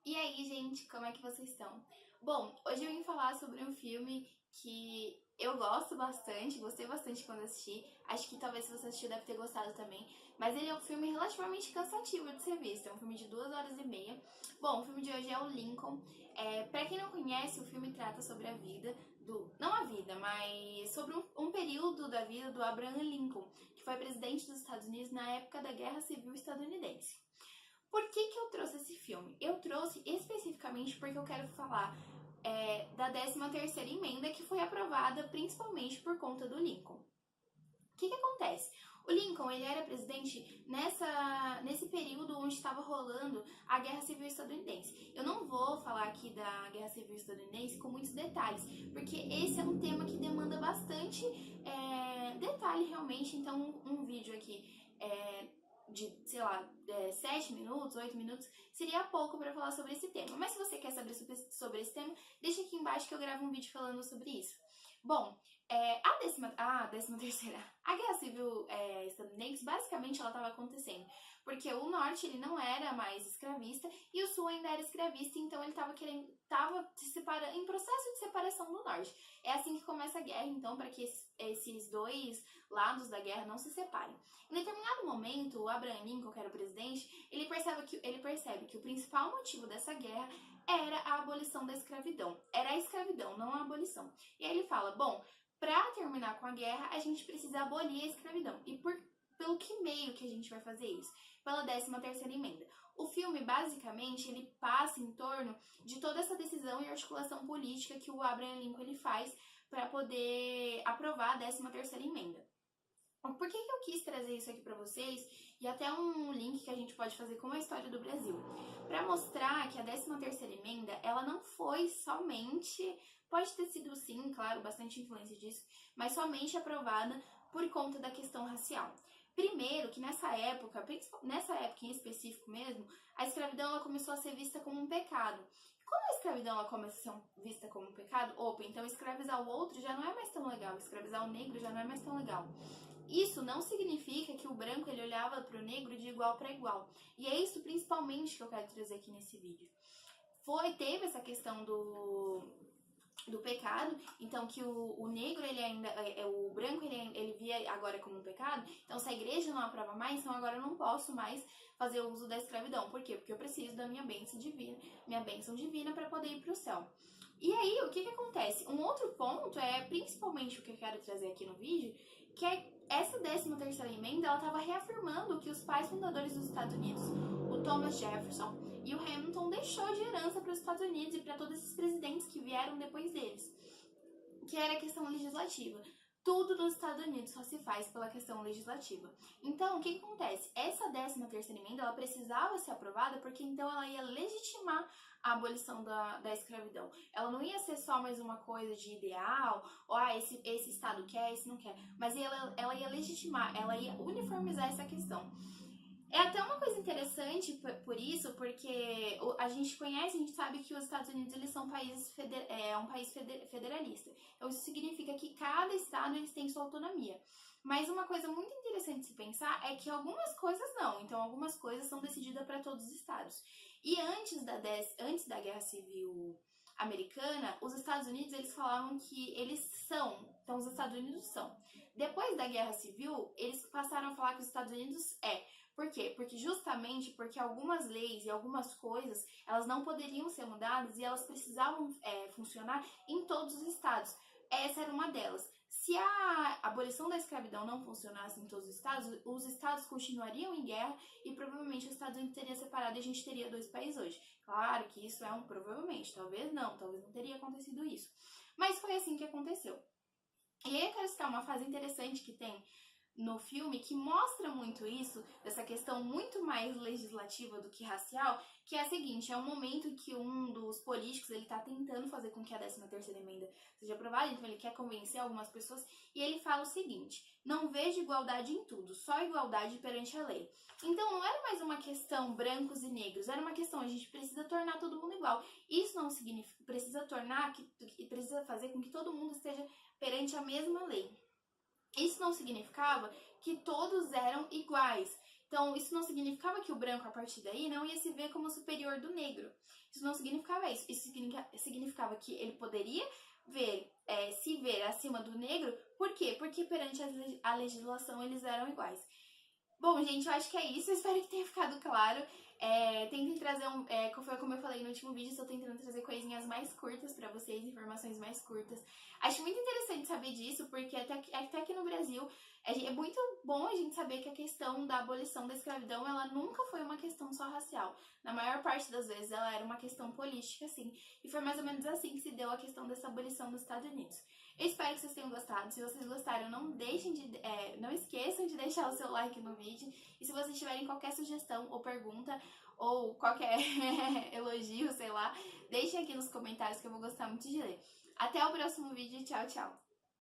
E aí, gente, como é que vocês estão? Bom, hoje eu vim falar sobre um filme que eu gosto bastante, gostei bastante quando assisti. Acho que talvez se você assistiu deve ter gostado também. Mas ele é um filme relativamente cansativo de ser visto, é um filme de 2 horas e meia. Bom, o filme de hoje é o Lincoln. Pra quem não conhece, o filme trata sobre a vida não a vida, mas sobre um período da vida do Abraham Lincoln, que foi presidente dos Estados Unidos na época da Guerra Civil Estadunidense. Por que eu trouxe esse filme? Eu trouxe especificamente porque eu quero falar da 13ª emenda que foi aprovada principalmente por conta do Lincoln. O que acontece? O Lincoln, ele era presidente nesse período onde estava rolando a Guerra Civil Estadunidense. Eu não vou falar aqui da Guerra Civil Estadunidense com muitos detalhes, porque esse é um tema que demanda bastante detalhe realmente, então um vídeo aqui de, sei lá, 7 minutos, 8 minutos, seria pouco para falar sobre esse tema. Mas se você quer saber sobre esse tema, deixa aqui embaixo que eu gravo um vídeo falando sobre isso. Bom, a 13ª, a Guerra Civil Estadunidense, basicamente ela estava acontecendo porque o Norte ele não era mais escravista e o Sul ainda era escravista, então ele estava se separando, em processo de separação do Norte. É assim que começa a guerra, então, para que esses dois lados da guerra não se separem. Em determinado momento, o Abraham Lincoln, que era o presidente, ele percebe que o principal motivo dessa guerra era a abolição da escravidão. Era a escravidão, não a abolição. E aí ele fala, bom, para terminar com a guerra, a gente precisa abolir a escravidão. E pelo que meio que a gente vai fazer isso? Pela 13ª emenda. O filme, basicamente, ele passa em torno de toda essa decisão e articulação política que o Abraham Lincoln ele faz para poder aprovar a 13ª emenda. Por que eu quis trazer isso aqui para vocês e até um link que a gente pode fazer com a história do Brasil? Para mostrar que a 13ª emenda, ela não foi somente, pode ter sido sim, claro, bastante influência disso, mas somente aprovada por conta da questão racial. Primeiro, que nessa época em específico mesmo, a escravidão ela começou a ser vista como um pecado. Quando a escravidão ela começa a ser vista como um pecado, então escravizar o outro já não é mais tão legal, escravizar o negro já não é mais tão legal. Isso não significa que o branco ele olhava para o negro de igual para igual. E é isso principalmente que eu quero trazer aqui nesse vídeo. Teve essa questão do pecado, então que o negro ele ainda, o branco ele via agora como um pecado, então se a igreja não aprova mais, então agora eu não posso mais fazer o uso da escravidão. Por quê? Porque eu preciso da minha bênção divina para poder ir para o céu. E aí, o que acontece? Um outro ponto principalmente o que eu quero trazer aqui no vídeo, que essa 13ª emenda, ela estava reafirmando que os pais fundadores dos Estados Unidos, o Thomas Jefferson e o Hamilton, deixou de herança para os Estados Unidos e para todos esses presidentes que vieram depois deles, que era a questão legislativa. Tudo nos Estados Unidos só se faz pela questão legislativa. Então, o que acontece? Essa 13ª emenda, ela precisava ser aprovada porque então ela ia legitimar a abolição da escravidão. Ela não ia ser só mais uma coisa de ideal, ou esse estado quer, esse não quer, mas ela ia legitimar, ela ia uniformizar essa questão. É até uma coisa interessante por isso, porque a gente sabe que os Estados Unidos eles são um país federalista. Então isso significa que cada estado eles tem sua autonomia. Mas uma coisa muito interessante de se pensar é que algumas coisas não. Então algumas coisas são decididas para todos os estados. E antes da Guerra Civil Americana, os Estados Unidos eles falavam que eles são. Então os Estados Unidos são. Depois da Guerra Civil, eles passaram a falar que os Estados Unidos é. Por quê? Porque algumas leis e algumas coisas, elas não poderiam ser mudadas e elas precisavam funcionar em todos os estados. Essa era uma delas. Se a abolição da escravidão não funcionasse em todos os estados continuariam em guerra e provavelmente os Estados Unidos teriam separado e a gente teria 2 países hoje. Claro que isso é um provavelmente, talvez não teria acontecido isso. Mas foi assim que aconteceu. E aí eu quero citar uma fase interessante que tem no filme que mostra muito isso, dessa questão muito mais legislativa do que racial, que é a seguinte, é um momento que um dos políticos, ele tá tentando fazer com que a 13ª emenda seja aprovada, então ele quer convencer algumas pessoas, e ele fala o seguinte, não vejo igualdade em tudo, só igualdade perante a lei. Então não era mais uma questão brancos e negros, era uma questão, a gente precisa tornar todo mundo igual. Isso não significa, precisa fazer com que todo mundo esteja perante a mesma lei. Isso não significava que todos eram iguais. Então, isso não significava que o branco, a partir daí, não ia se ver como superior do negro. Isso não significava isso. Isso significava que ele poderia se ver acima do negro. Por quê? Porque perante a legislação eles eram iguais. Bom, gente, eu acho que é isso. Eu espero que tenha ficado claro. Tentem trazer foi como eu falei no último vídeo, estou tentando trazer coisinhas mais curtas pra vocês, informações mais curtas. Acho muito interessante saber disso, porque até aqui no Brasil é muito bom a gente saber que a questão da abolição da escravidão, ela nunca foi uma questão só racial. Na maior parte das vezes ela era uma questão política, sim. E foi mais ou menos assim que se deu a questão dessa abolição nos Estados Unidos. Eu espero que vocês tenham gostado. Se vocês gostaram, não esqueçam de deixar o seu like no vídeo. E se vocês tiverem qualquer sugestão ou pergunta, ou qualquer elogio, sei lá, deixem aqui nos comentários que eu vou gostar muito de ler. Até o próximo vídeo. Tchau, tchau!